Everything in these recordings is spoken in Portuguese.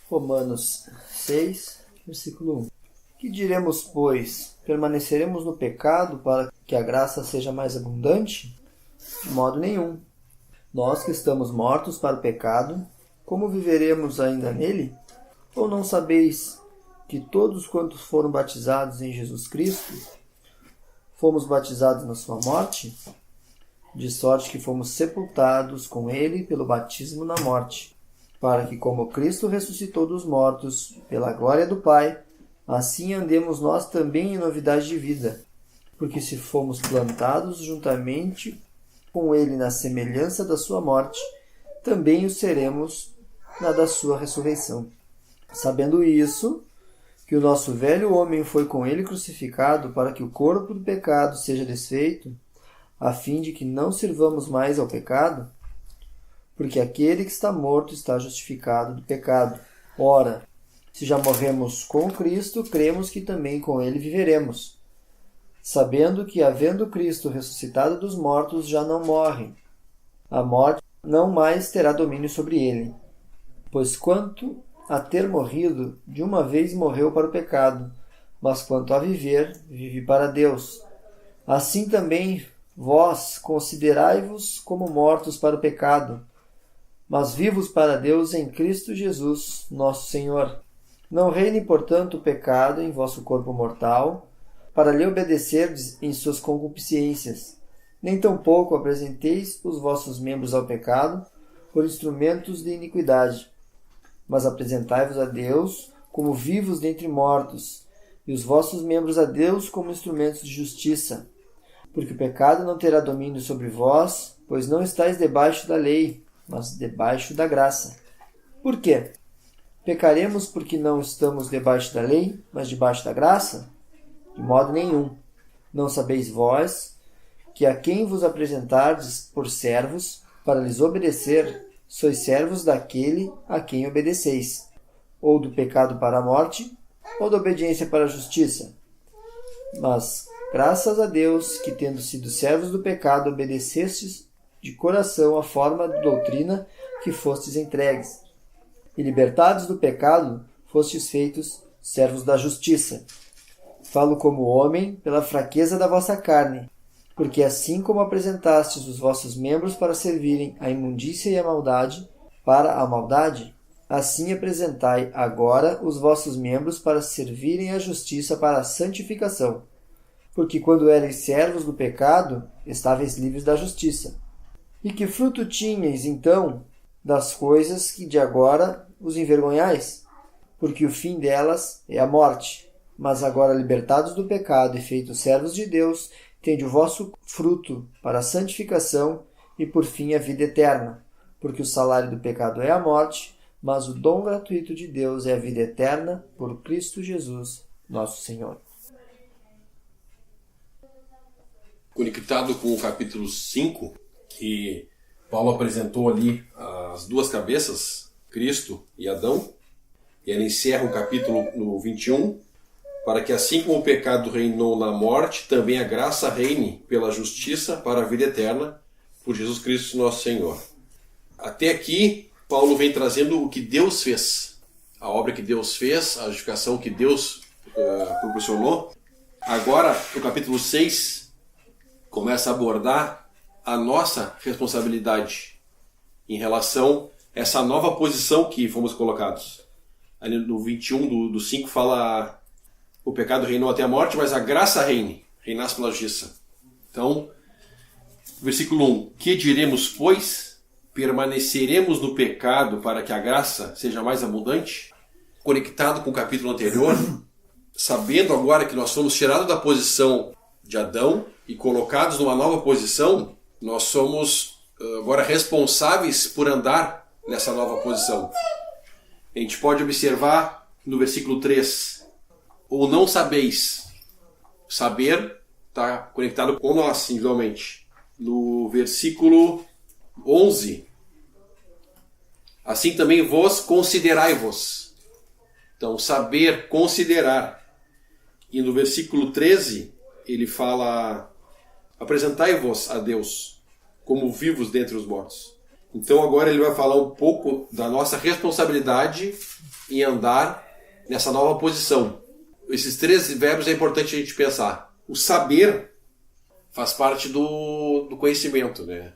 Romanos 6, versículo 1. Que diremos, pois? Permaneceremos no pecado para que a graça seja mais abundante? De modo nenhum. Nós que estamos mortos para o pecado, como viveremos ainda nele? Ou não sabeis que todos quantos foram batizados em Jesus Cristo, fomos batizados na sua morte? De sorte que fomos sepultados com ele pelo batismo na morte, para que, como Cristo ressuscitou dos mortos pela glória do Pai, assim andemos nós também em novidade de vida. Porque se fomos plantados juntamente com ele na semelhança da sua morte, também o seremos na da sua ressurreição. Sabendo isso, que o nosso velho homem foi com ele crucificado para que o corpo do pecado seja desfeito, a fim de que não sirvamos mais ao pecado, porque aquele que está morto está justificado do pecado. Ora, se já morremos com Cristo, cremos que também com ele viveremos, sabendo que, havendo Cristo ressuscitado dos mortos, já não morre. A morte não mais terá domínio sobre ele. Pois quanto a ter morrido, de uma vez morreu para o pecado, mas quanto a viver, vive para Deus. Assim também vós considerai-vos como mortos para o pecado, mas vivos para Deus em Cristo Jesus, nosso Senhor. Não reine, portanto, o pecado em vosso corpo mortal, para lhe obedecerdes em suas concupiscências. Nem tampouco apresenteis os vossos membros ao pecado por instrumentos de iniquidade, mas apresentai-vos a Deus como vivos dentre mortos, e os vossos membros a Deus como instrumentos de justiça. Porque o pecado não terá domínio sobre vós, pois não estáis debaixo da lei, mas debaixo da graça. Por quê? Pecaremos porque não estamos debaixo da lei, mas debaixo da graça? De modo nenhum. Não sabeis vós que a quem vos apresentardes por servos, para lhes obedecer, sois servos daquele a quem obedeceis, ou do pecado para a morte, ou da obediência para a justiça. Mas, graças a Deus, que tendo sido servos do pecado, obedecestes de coração a forma de doutrina que fostes entregues. E libertados do pecado, fostes feitos servos da justiça. Falo como homem pela fraqueza da vossa carne, porque assim como apresentastes os vossos membros para servirem à imundícia e à maldade, para a maldade, assim apresentai agora os vossos membros para servirem à justiça para a santificação. Porque quando erais servos do pecado, estáveis livres da justiça. E que fruto tinhais, então, das coisas que de agora os envergonhais? Porque o fim delas é a morte. Mas agora, libertados do pecado e feitos servos de Deus, tende o vosso fruto para a santificação e, por fim, a vida eterna. Porque o salário do pecado é a morte, mas o dom gratuito de Deus é a vida eterna por Cristo Jesus, nosso Senhor. Conectado com o capítulo 5, que Paulo apresentou ali as duas cabeças, Cristo e Adão, e ele encerra o capítulo no 21, para que assim como o pecado reinou na morte, também a graça reine pela justiça para a vida eterna, por Jesus Cristo nosso Senhor. Até aqui, Paulo vem trazendo o que Deus fez, a obra que Deus fez, a justificação que Deus proporcionou. Agora, no capítulo 6, começa a abordar a nossa responsabilidade em relação a essa nova posição que fomos colocados. Ali no 21 do 5 fala: o pecado reinou até a morte, mas a graça reinasse pela justiça. Então, versículo 1: que diremos, pois? Permaneceremos no pecado para que a graça seja mais abundante? Conectado com o capítulo anterior, sabendo agora que nós fomos tirados da posição de Adão e colocados numa nova posição, nós somos agora responsáveis por andar nessa nova posição. A gente pode observar no versículo 3: ou não sabeis. Saber está conectado com nós individualmente. No versículo 11: assim também vós considerai-vos. Então, saber, considerar. E no versículo 13, ele fala: apresentai-vos a Deus como vivos dentre os mortos. Então agora ele vai falar um pouco da nossa responsabilidade em andar nessa nova posição. Esses 3 verbos é importante a gente pensar. O saber faz parte do conhecimento, né?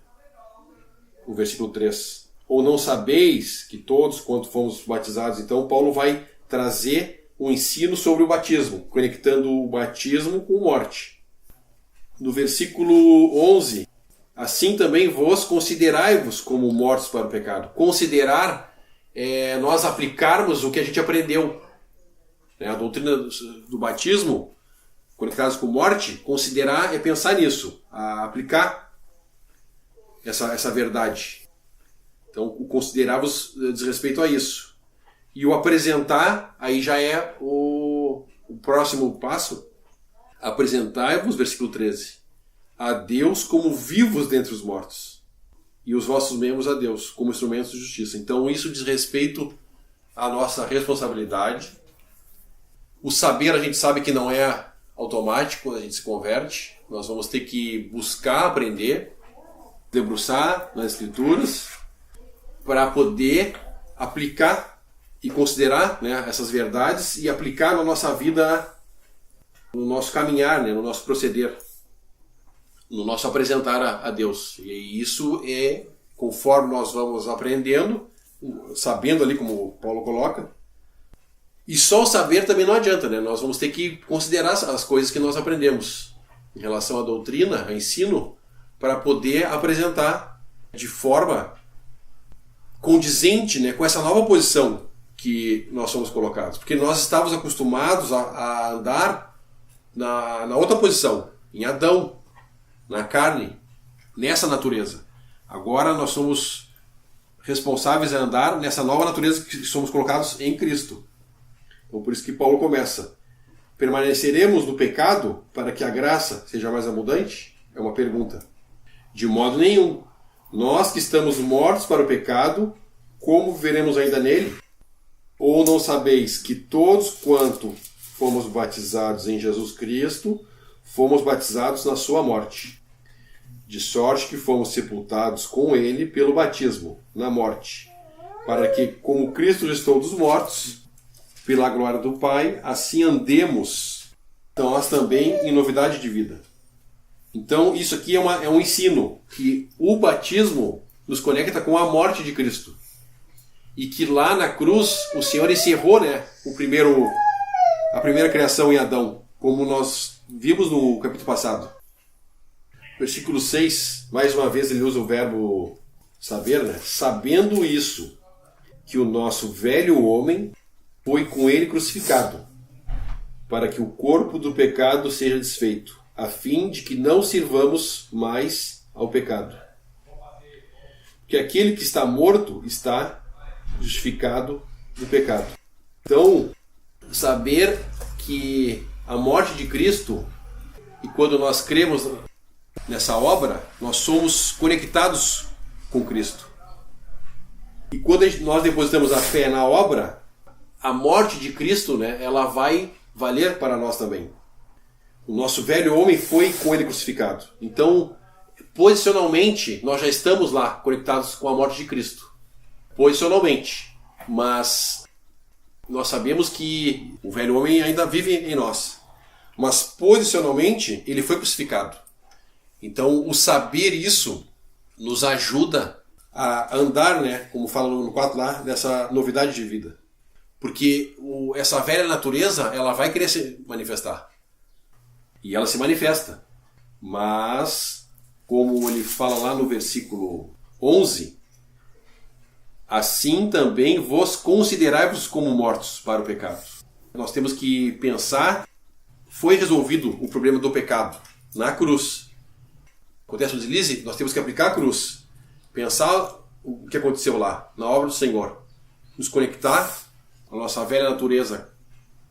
O versículo 3. Ou não sabeis que todos quanto fomos batizados. Então Paulo vai trazer um ensino sobre o batismo, conectando o batismo com morte. No versículo 11, assim também vós considerai-vos como mortos para o pecado. Considerar é nós aplicarmos o que a gente aprendeu. A doutrina do batismo, conectados com morte, considerar é pensar nisso, a aplicar essa verdade. Então, o considerar-vos diz respeito a isso. E o apresentar, aí já é o próximo passo. Apresentai-vos, versículo 13, a Deus como vivos dentre os mortos, e os vossos membros a Deus como instrumentos de justiça. Então, isso diz respeito à nossa responsabilidade. O saber, a gente sabe que não é automático quando a gente se converte. Nós vamos ter que buscar aprender, debruçar nas Escrituras, para poder aplicar e considerar, né, essas verdades e aplicar na nossa vida, no nosso caminhar, né, no nosso proceder, no nosso apresentar a Deus. E isso é conforme nós vamos aprendendo, sabendo ali como Paulo coloca. E só o saber também não adianta, né? Nós vamos ter que considerar as coisas que nós aprendemos em relação à doutrina, ao ensino, para poder apresentar de forma condizente, né, com essa nova posição que nós somos colocados. Porque nós estávamos acostumados a andar na outra posição, em Adão, na carne, nessa natureza. Agora nós somos responsáveis a andar nessa nova natureza que somos colocados em Cristo. Então, por isso que Paulo começa. Permaneceremos no pecado para que a graça seja mais abundante? É uma pergunta. De modo nenhum. Nós que estamos mortos para o pecado, como viveremos ainda nele? Ou não sabeis que todos quanto fomos batizados em Jesus Cristo, fomos batizados na sua morte? De sorte que fomos sepultados com ele pelo batismo, na morte, para que, como Cristo ressuscitou dos mortos, pela glória do Pai, assim andemos nós também em novidade de vida. Então isso aqui é um ensino, que o batismo nos conecta com a morte de Cristo. E que lá na cruz o Senhor encerrou, né, a primeira criação em Adão, como nós vimos no capítulo passado. Versículo 6, mais uma vez ele usa o verbo saber, né? Sabendo isso, que o nosso velho homem foi com ele crucificado, para que o corpo do pecado seja desfeito, a fim de que não sirvamos mais ao pecado. Porque aquele que está morto está justificado do pecado. Então, saber que a morte de Cristo, e quando nós cremos nessa obra, nós somos conectados com Cristo. E quando nós depositamos a fé na obra, a morte de Cristo, né, ela vai valer para nós também. O nosso velho homem foi com ele crucificado. Então, posicionalmente, nós já estamos lá conectados com a morte de Cristo. Posicionalmente. Mas nós sabemos que o velho homem ainda vive em nós. Mas posicionalmente, ele foi crucificado. Então, o saber isso nos ajuda a andar, né, como fala no 4 lá, nessa novidade de vida. Porque essa velha natureza, ela vai querer se manifestar. E ela se manifesta. Mas, como ele fala lá no versículo 11, assim também vos considerai-vos como mortos para o pecado. Nós temos que pensar, foi resolvido o problema do pecado na cruz. Acontece o deslize, nós temos que aplicar a cruz. Pensar o que aconteceu lá, na obra do Senhor. Nos conectar, a nossa velha natureza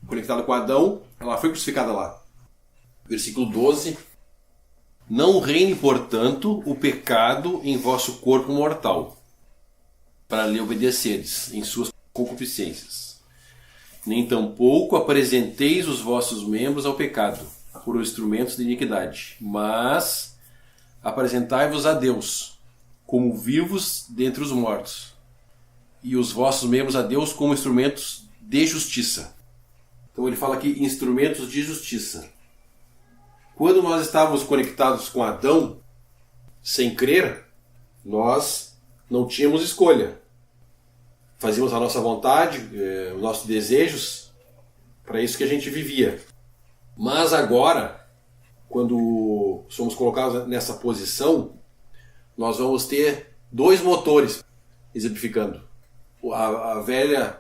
conectada com Adão, ela foi crucificada lá. Versículo 12. Não reine, portanto, o pecado em vosso corpo mortal, para lhe obedeceres em suas concupiscências. Nem tampouco apresenteis os vossos membros ao pecado, por instrumentos de iniquidade, mas apresentai-vos a Deus como vivos dentre os mortos, e os vossos membros a Deus como instrumentos de justiça. Então ele fala aqui instrumentos de justiça. Quando nós estávamos conectados com Adão, sem crer, nós não tínhamos escolha. Fazíamos a nossa vontade, os nossos desejos, para isso que a gente vivia. Mas agora, quando somos colocados nessa posição, nós vamos ter dois motores exemplificando. A velha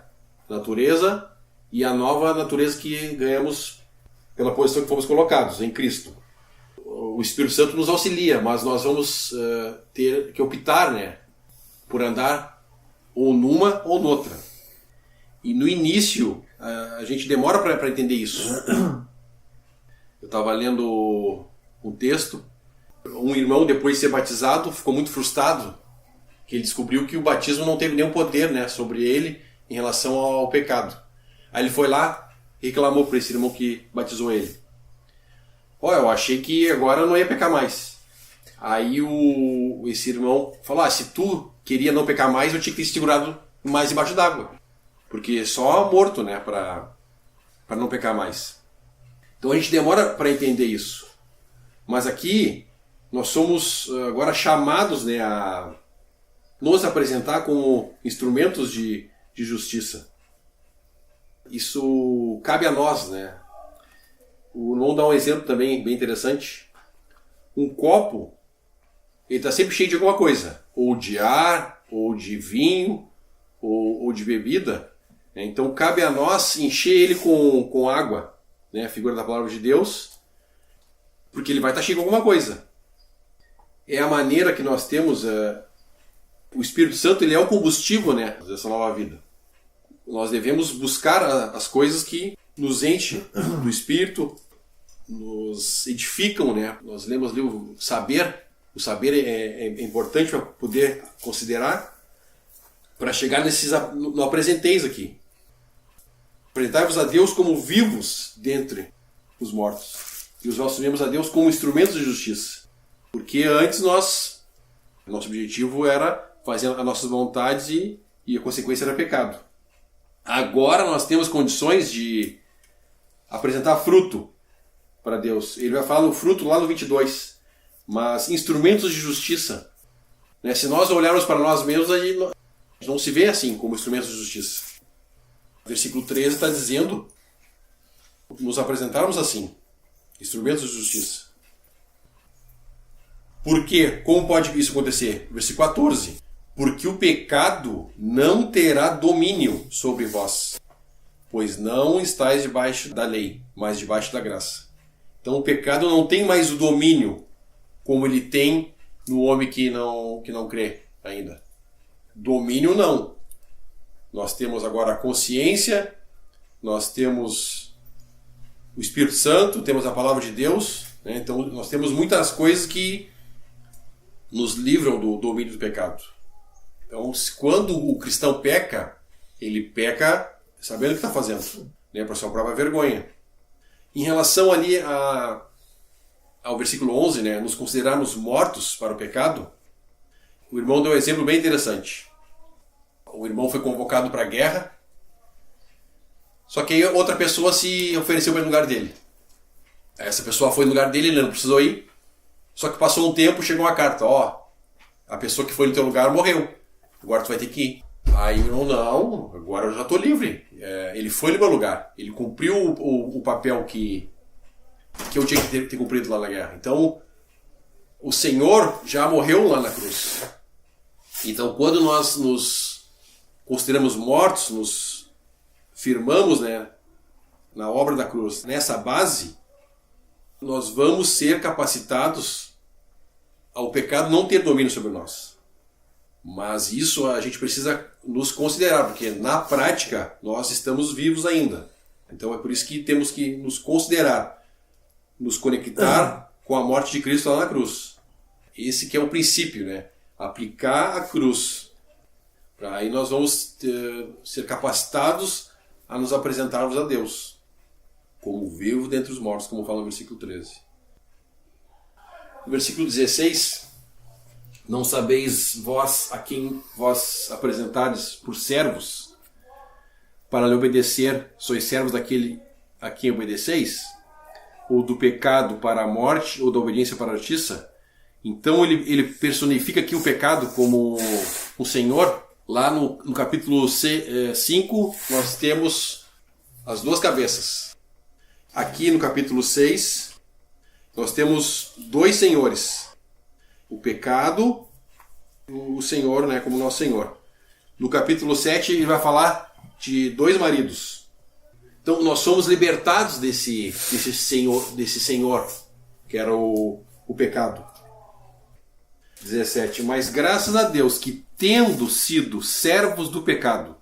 natureza e a nova natureza que ganhamos pela posição que fomos colocados em Cristo. O Espírito Santo nos auxilia, mas nós vamos ter que optar, né, por andar ou numa ou noutra. E no início, a gente demora para entender isso. Eu estava lendo um texto, um irmão, depois de ser batizado, ficou muito frustrado, que ele descobriu que o batismo não teve nenhum poder, né, sobre ele em relação ao pecado. Aí ele foi lá e reclamou para esse irmão que batizou ele. Eu achei que agora eu não ia pecar mais. Aí esse irmão falou, se tu queria não pecar mais, eu tinha que ter segurado mais embaixo d'água. Porque só morto, né, para não pecar mais. Então a gente demora para entender isso. Mas aqui nós somos agora chamados, né, a nos apresentar como instrumentos de justiça. Isso cabe a nós, né? Vamos dar um exemplo também bem interessante. Um copo, ele está sempre cheio de alguma coisa, ou de ar, ou de vinho, ou de bebida. Então cabe a nós encher ele com água, né? A figura da palavra de Deus, porque ele vai estar cheio de alguma coisa. É a maneira que nós temos. O Espírito Santo, ele é o combustível, né, dessa nova vida. Nós devemos buscar as coisas que nos enchem do Espírito, nos edificam, né? Nós lemos ali o saber. O saber é importante para poder considerar, para chegar no apresenteis aqui. Apresentai-vos a Deus como vivos dentre os mortos, e os vossos membros a Deus como instrumentos de justiça. Porque antes nosso objetivo era fazer as nossas vontades e a consequência era pecado. Agora nós temos condições de apresentar fruto para Deus. Ele vai falar no fruto lá no 22. Mas instrumentos de justiça. Né? Se nós olharmos para nós mesmos, a gente não se vê assim como instrumentos de justiça. O versículo 13 está dizendo nos apresentarmos assim. Instrumentos de justiça. Por quê? Como pode isso acontecer? Versículo 14. Porque o pecado não terá domínio sobre vós, pois não estáis debaixo da lei, mas debaixo da graça. Então o pecado não tem mais o domínio como ele tem no homem que não crê ainda. Domínio não. Nós temos agora a consciência, nós temos o Espírito Santo, temos a palavra de Deus, né? Então nós temos muitas coisas que nos livram do domínio do pecado. Então, quando o cristão peca, ele peca sabendo o que está fazendo, né, para sua própria vergonha. Em relação ali ao versículo 11, né, nos considerarmos mortos para o pecado, o irmão deu um exemplo bem interessante. O irmão foi convocado para a guerra, só que aí outra pessoa se ofereceu para o lugar dele. Essa pessoa foi no lugar dele, ele não precisou ir, só que passou um tempo, chegou uma carta, a pessoa que foi no teu lugar morreu. Agora tu vai ter que ir. Aí o irmão, não, agora eu já estou livre. Ele foi no meu lugar. Ele cumpriu o papel que eu tinha que ter cumprido lá na guerra. Então, o Senhor já morreu lá na cruz. Então, quando nós nos consideramos mortos, nos firmamos, né, na obra da cruz, nessa base, nós vamos ser capacitados ao pecado não ter domínio sobre nós. Mas isso a gente precisa nos considerar, porque na prática nós estamos vivos ainda. Então é por isso que temos que nos considerar, nos conectar com a morte de Cristo lá na cruz. Esse que é o princípio, né? Aplicar a cruz. Aí nós vamos ser capacitados a nos apresentarmos a Deus como vivo dentre os mortos, como fala no versículo 13. No versículo 16... Não sabeis vós a quem vós apresentades por servos para lhe obedecer, sois servos daquele a quem obedeceis? Ou do pecado para a morte, ou da obediência para a justiça? Então ele personifica aqui o pecado como o Senhor. Lá no capítulo 5 nós temos as duas cabeças. Aqui no capítulo 6 nós temos dois senhores. O pecado, o Senhor, né, como nosso Senhor. No capítulo 7 ele vai falar de dois maridos. Então nós somos libertados desse senhor, que era o pecado. 17. Mas graças a Deus que, tendo sido servos do pecado,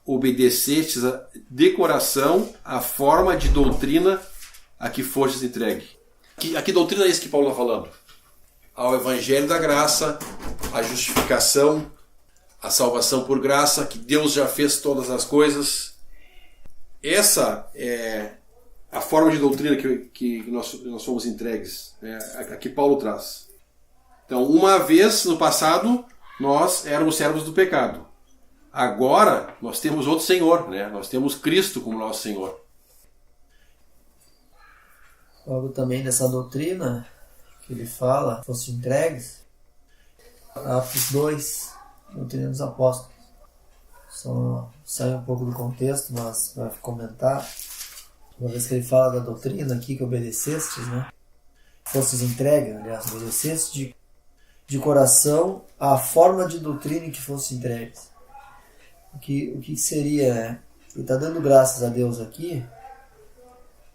obedecestes de coração a forma de doutrina a que fostes entregue. A que doutrina é isso que Paulo está falando? Ao Evangelho da graça, a justificação, a salvação por graça, que Deus já fez todas as coisas. Essa é a forma de doutrina que nós somos entregues, né? A que Paulo traz. Então, uma vez no passado, nós éramos servos do pecado. Agora, nós temos outro Senhor, né? Nós temos Cristo como nosso Senhor. Logo também dessa doutrina que ele fala, fossem entregues, Atos 2, doutrina dos apóstolos. Só sai um pouco do contexto, mas vai comentar. Uma vez que ele fala da doutrina aqui, que obedecestes, né? Fostes entregues, aliás, obedecestes de coração a forma de doutrina em que fossem entregues. O que seria, né? Ele está dando graças a Deus aqui,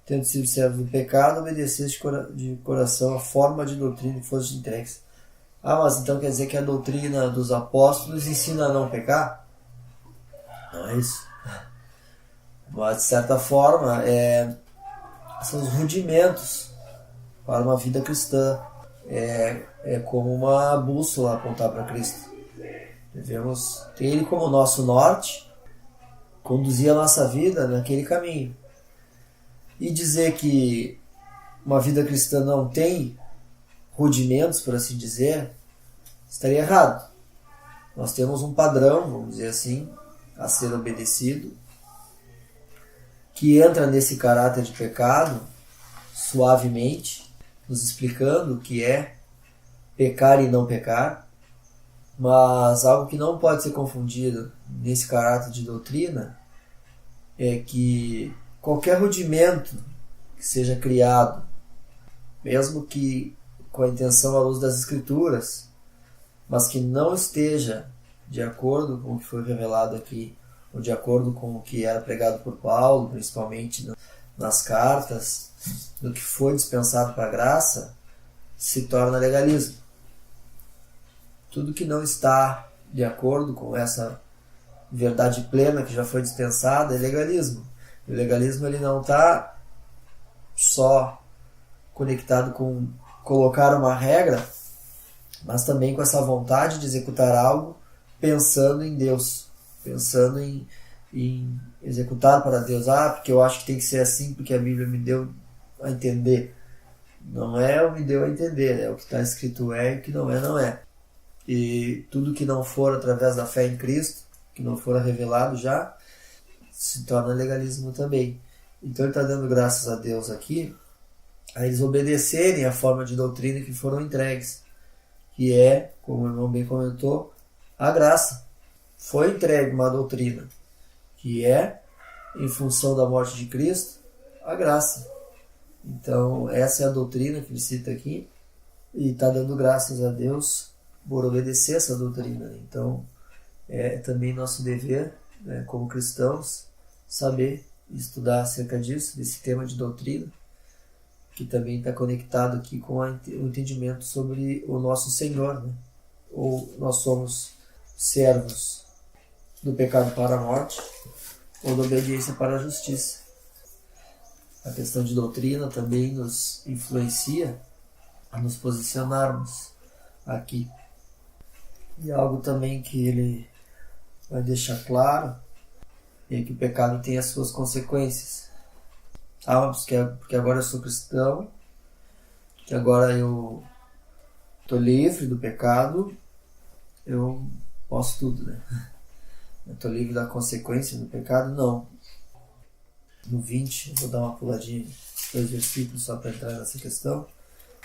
tendo sido servo do pecado, obedeceste de coração a forma de doutrina que fossem entregues. Ah, mas então quer dizer que a doutrina dos apóstolos ensina a não pecar? Não é isso. Mas, de certa forma, são os rudimentos para uma vida cristã. É como uma bússola apontar para Cristo. Devemos ter Ele como nosso norte, conduzir a nossa vida naquele caminho. E dizer que uma vida cristã não tem rudimentos, por assim dizer, estaria errado. Nós temos um padrão, vamos dizer assim, a ser obedecido, que entra nesse caráter de pecado suavemente, nos explicando o que é pecar e não pecar, mas algo que não pode ser confundido nesse caráter de doutrina é que qualquer rudimento que seja criado, mesmo que com a intenção à luz das Escrituras, mas que não esteja de acordo com o que foi revelado aqui, ou de acordo com o que era pregado por Paulo, principalmente nas cartas, no que foi dispensado para a graça, se torna legalismo. Tudo que não está de acordo com essa verdade plena que já foi dispensada é legalismo. O legalismo ele não está só conectado com colocar uma regra, mas também com essa vontade de executar algo pensando em Deus, pensando em executar para Deus. Porque eu acho que tem que ser assim, porque a Bíblia me deu a entender. Não é o me deu a entender, é o que está escrito e o que não é, não é. E tudo que não for através da fé em Cristo, que não for revelado já, se torna legalismo também. Então ele está dando graças a Deus aqui, a eles obedecerem a forma de doutrina que foram entregues, que é, como o irmão bem comentou, a graça. Foi entregue uma doutrina, que é, em função da morte de Cristo, a graça. Então essa é a doutrina que ele cita aqui, e está dando graças a Deus por obedecer essa doutrina. Então é também nosso dever, né, como cristãos, saber estudar acerca disso, desse tema de doutrina, que também está conectado aqui com o entendimento sobre o nosso Senhor, né? Ou nós somos servos do pecado para a morte, ou da obediência para a justiça. A questão de doutrina também nos influencia a nos posicionarmos aqui. E algo também que ele vai deixar claro é que o pecado tem as suas consequências. Porque agora eu sou cristão, que agora eu estou livre do pecado, eu posso tudo, né? Eu estou livre da consequência do pecado? Não. No 20, eu vou dar uma puladinha, 2 versículos só para entrar nessa questão,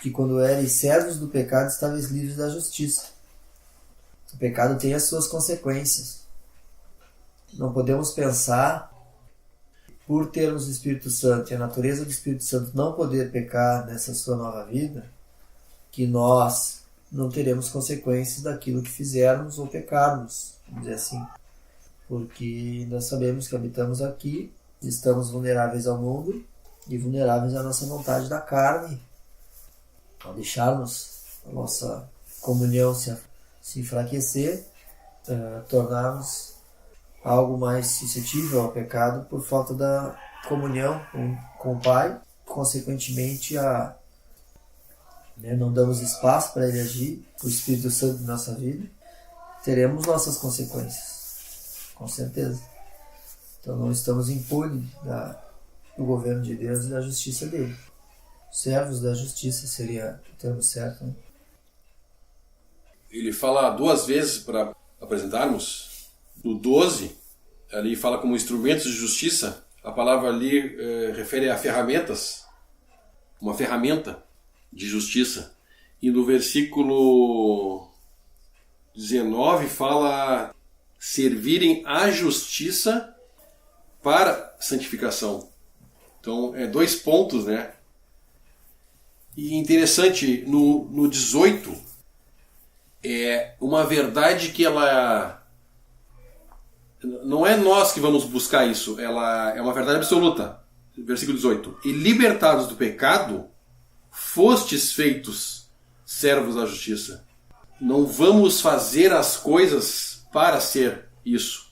que quando eres servos do pecado, estáveis livres da justiça. O pecado tem as suas consequências. Não podemos pensar, por termos o Espírito Santo e a natureza do Espírito Santo não poder pecar nessa sua nova vida, que nós não teremos consequências daquilo que fizermos ou pecarmos, vamos dizer assim. Porque nós sabemos que habitamos aqui, estamos vulneráveis ao mundo e vulneráveis à nossa vontade da carne. Ao deixarmos a nossa comunhão se enfraquecer, tornarmos algo mais suscetível ao pecado por falta da comunhão com o Pai. Consequentemente, não damos espaço para Ele agir, o Espírito Santo em nossa vida, teremos nossas consequências, com certeza. Então não estamos impunes do governo de Deus e da justiça dele. Servos da justiça seria o termo certo, né? Ele fala 2 vezes para apresentarmos. No 12, ali fala como instrumentos de justiça. A palavra ali refere a ferramentas, uma ferramenta de justiça. E no versículo 19 fala servirem à justiça para santificação. Então, 2 pontos, né? E interessante, no 18, é uma verdade que ela... Não é nós que vamos buscar isso, ela é uma verdade absoluta. Versículo 18. E libertados do pecado, fostes feitos servos da justiça. Não vamos fazer as coisas para ser isso.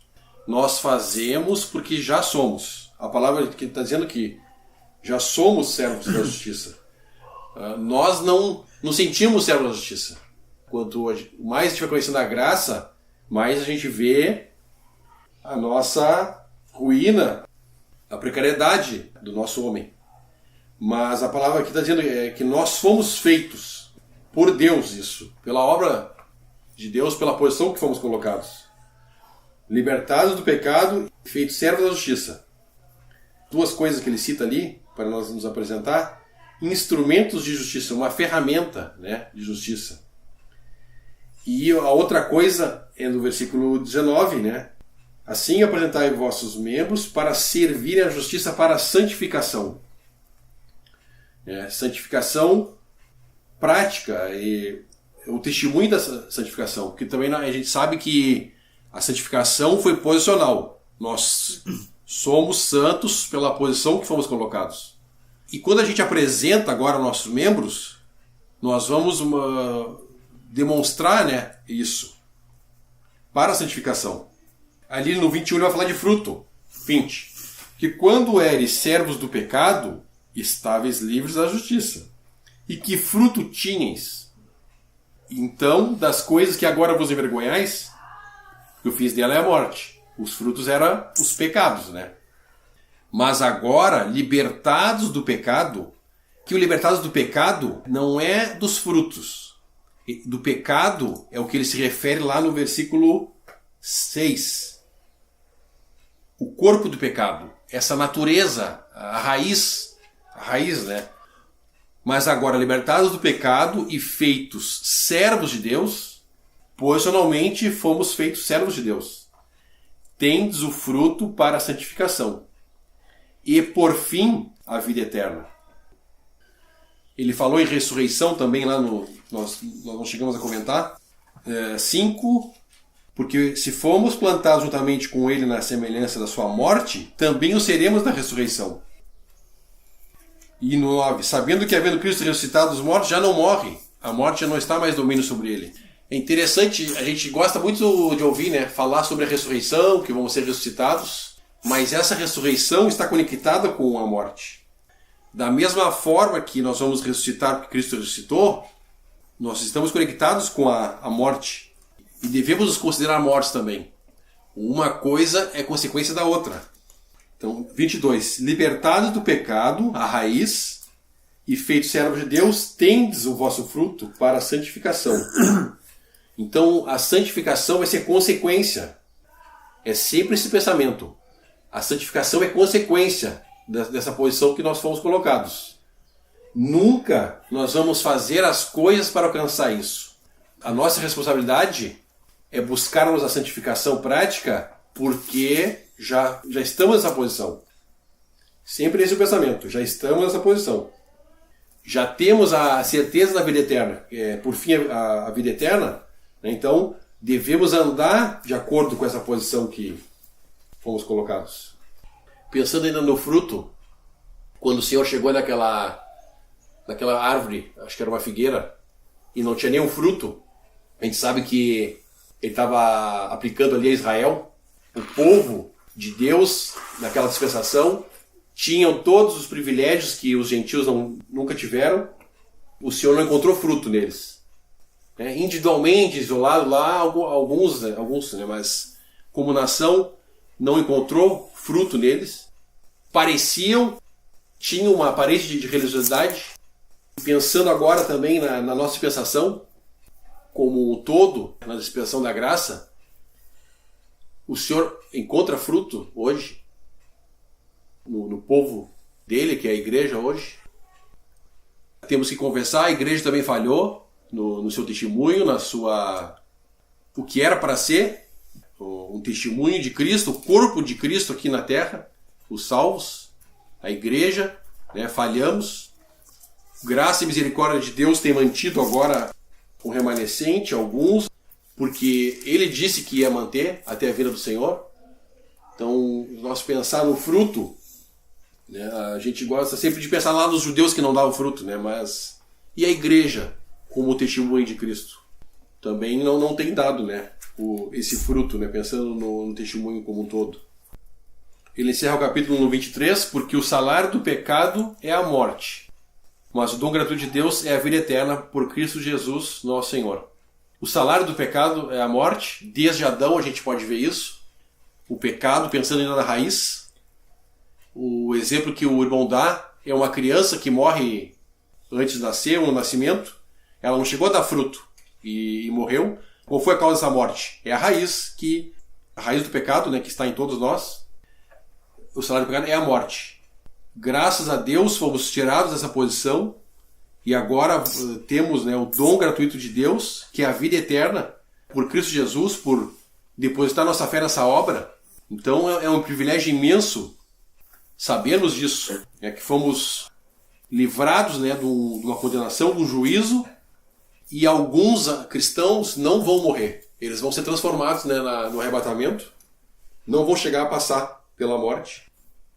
Nós fazemos porque já somos. A palavra que está dizendo que já somos servos da justiça. Nós não nos sentimos servos da justiça. Quanto mais a gente vai conhecendo a graça, mais a gente vê a nossa ruína, a precariedade do nosso homem. Mas a palavra aqui está dizendo que nós fomos feitos por Deus, isso, pela obra de Deus, pela posição que fomos colocados. Libertados do pecado, feitos servos da justiça. 2 coisas que ele cita ali, para nós nos apresentar. Instrumentos de justiça, uma ferramenta, né, de justiça. E a outra coisa é no versículo 19, né? Assim apresentai vossos membros para servirem a justiça para a santificação. Santificação prática e o testemunho da santificação, porque também a gente sabe que a santificação foi posicional. Nós somos santos pela posição que fomos colocados. E quando a gente apresenta agora nossos membros, nós vamos demonstrar, né, isso para a santificação. Ali no 21 ele vai falar de fruto. 20. Que quando eres servos do pecado, estáveis livres da justiça. E que fruto tinhas? Então, das coisas que agora vos envergonhais, o fim dela é a morte. Os frutos eram os pecados, né? Mas agora, libertados do pecado, que o libertados do pecado não é dos frutos. Do pecado é o que ele se refere lá no versículo 6. O corpo do pecado, essa natureza, a raiz, né? Mas agora, libertados do pecado e feitos servos de Deus, posicionalmente fomos feitos servos de Deus. Tendes o fruto para a santificação. E por fim, a vida eterna. Ele falou em ressurreição também lá nós não chegamos a comentar. 5, porque se fomos plantados juntamente com ele na semelhança da sua morte, também o seremos na ressurreição. E no 9, sabendo que havendo Cristo ressuscitado dos mortos, já não morre. A morte já não está mais domínio sobre ele. É interessante, a gente gosta muito de ouvir, né, falar sobre a ressurreição, que vamos ser ressuscitados, mas essa ressurreição está conectada com a morte. Da mesma forma que nós vamos ressuscitar porque Cristo ressuscitou, nós estamos conectados com a morte. E devemos nos considerar mortos também. Uma coisa é consequência da outra. Então, 22. Libertados do pecado, a raiz, e feito servo de Deus, tendes o vosso fruto para a santificação. Então, a santificação vai ser consequência. É sempre esse pensamento. A santificação é consequência dessa posição que nós fomos colocados. Nunca nós vamos fazer as coisas para alcançar isso. A nossa responsabilidade é buscarmos a santificação prática porque já estamos nessa posição. Sempre esse é o pensamento. Já estamos nessa posição. Já temos a certeza da vida eterna. Por fim, a vida eterna. Então, devemos andar de acordo com essa posição que fomos colocados. Pensando ainda no fruto, quando o Senhor chegou naquela árvore, acho que era uma figueira, e não tinha nenhum fruto, a gente sabe que ele estava aplicando ali a Israel. O povo de Deus, naquela dispensação, tinham todos os privilégios que os gentios nunca tiveram. O Senhor não encontrou fruto neles. Individualmente, isolado lá, alguns, mas como nação não encontrou fruto neles. Tinham uma aparência de religiosidade. Pensando agora também na nossa dispensação, como um todo, na dispensação da graça, o Senhor encontra fruto hoje no povo dele, que é a igreja hoje. Temos que confessar, a igreja também falhou no seu testemunho, o que era para ser um testemunho de Cristo, o corpo de Cristo aqui na terra, os salvos, a igreja, falhamos. Graça e misericórdia de Deus tem mantido agora um remanescente, alguns, porque Ele disse que ia manter até a vinda do Senhor. Então, nós pensar no fruto, a gente gosta sempre de pensar lá nos judeus que não davam fruto, mas e a igreja como testemunho de Cristo? Também não tem dado esse fruto, pensando no testemunho como um todo. Ele encerra o capítulo no 23, porque o salário do pecado é a morte, mas o dom gratuito de Deus é a vida eterna por Cristo Jesus, nosso Senhor. O salário do pecado é a morte. Desde Adão a gente pode ver isso. O pecado, pensando ainda na raiz. O exemplo que o irmão dá é uma criança que morre antes de nascer, um nascimento. Ela não chegou a dar fruto e morreu. Qual foi a causa dessa morte? É a raiz do pecado, que está em todos nós. O salário do pecado é a morte. Graças a Deus fomos tirados dessa posição e agora temos o dom gratuito de Deus, que é a vida eterna por Cristo Jesus, por depositar nossa fé nessa obra. Então é um privilégio imenso sabermos disso, que fomos livrados de uma condenação, de um juízo, e alguns cristãos não vão morrer. Eles vão ser transformados no arrebatamento, não vão chegar a passar pela morte,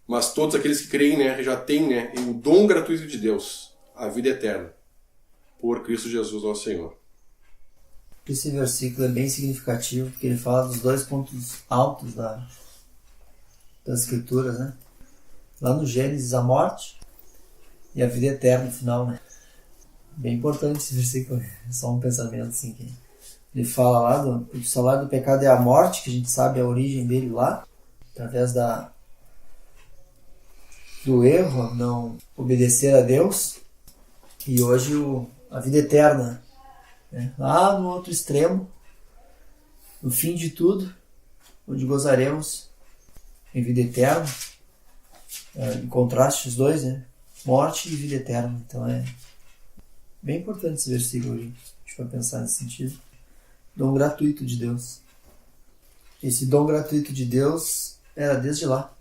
mas todos aqueles que creem já têm o dom gratuito de Deus, a vida eterna, por Cristo Jesus, nosso Senhor. Esse versículo é bem significativo, porque ele fala dos dois pontos altos das Escrituras, Lá no Gênesis, a morte e a vida eterna no final, Bem importante esse versículo, é só um pensamento assim que ele fala lá o salário do pecado é a morte, que a gente sabe a origem dele lá, através do erro, não obedecer a Deus, e hoje a vida eterna, lá no outro extremo, no fim de tudo, onde gozaremos em vida eterna, em contraste os dois, morte e vida eterna. Então é bem importante esse versículo, a gente vai pensar nesse sentido. Dom gratuito de Deus. Esse dom gratuito de Deus era desde lá.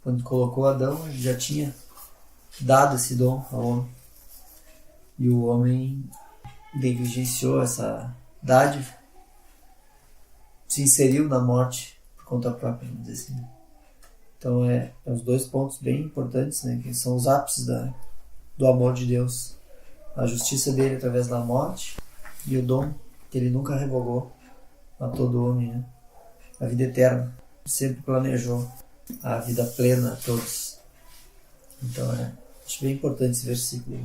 Quando colocou Adão, ele já tinha dado esse dom ao homem. E o homem negligenciou essa dádiva, se inseriu na morte por conta própria, vamos dizer assim. Então é os dois pontos bem importantes, que são os ápices do amor de Deus. A justiça dele através da morte e o dom que ele nunca revogou a todo homem, a vida eterna. Sempre planejou a vida plena a todos. Então acho bem importante esse versículo.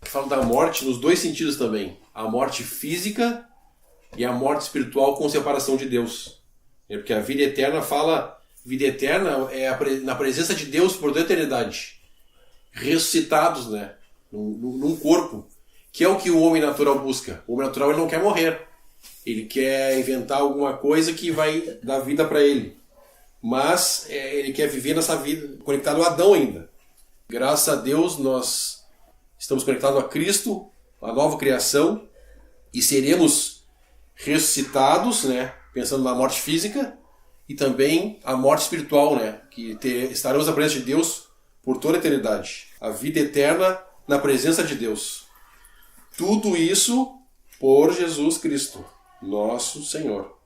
Fala da morte nos dois sentidos também. A morte física e a morte espiritual com separação de Deus. Porque a vida eterna vida eterna é na presença de Deus por toda a eternidade. ressuscitados, né? Num corpo, que é o que o homem natural busca. O homem natural ele não quer morrer. Ele quer inventar alguma coisa que vai dar vida para ele. Mas ele quer viver nessa vida conectado a Adão ainda. Graças a Deus nós estamos conectados a Cristo, a nova criação, e seremos ressuscitados, né? Pensando na morte física e também a morte espiritual, né? Que estaremos na presença de Deus por toda a eternidade. A vida eterna na presença de Deus. Tudo isso por Jesus Cristo, nosso Senhor.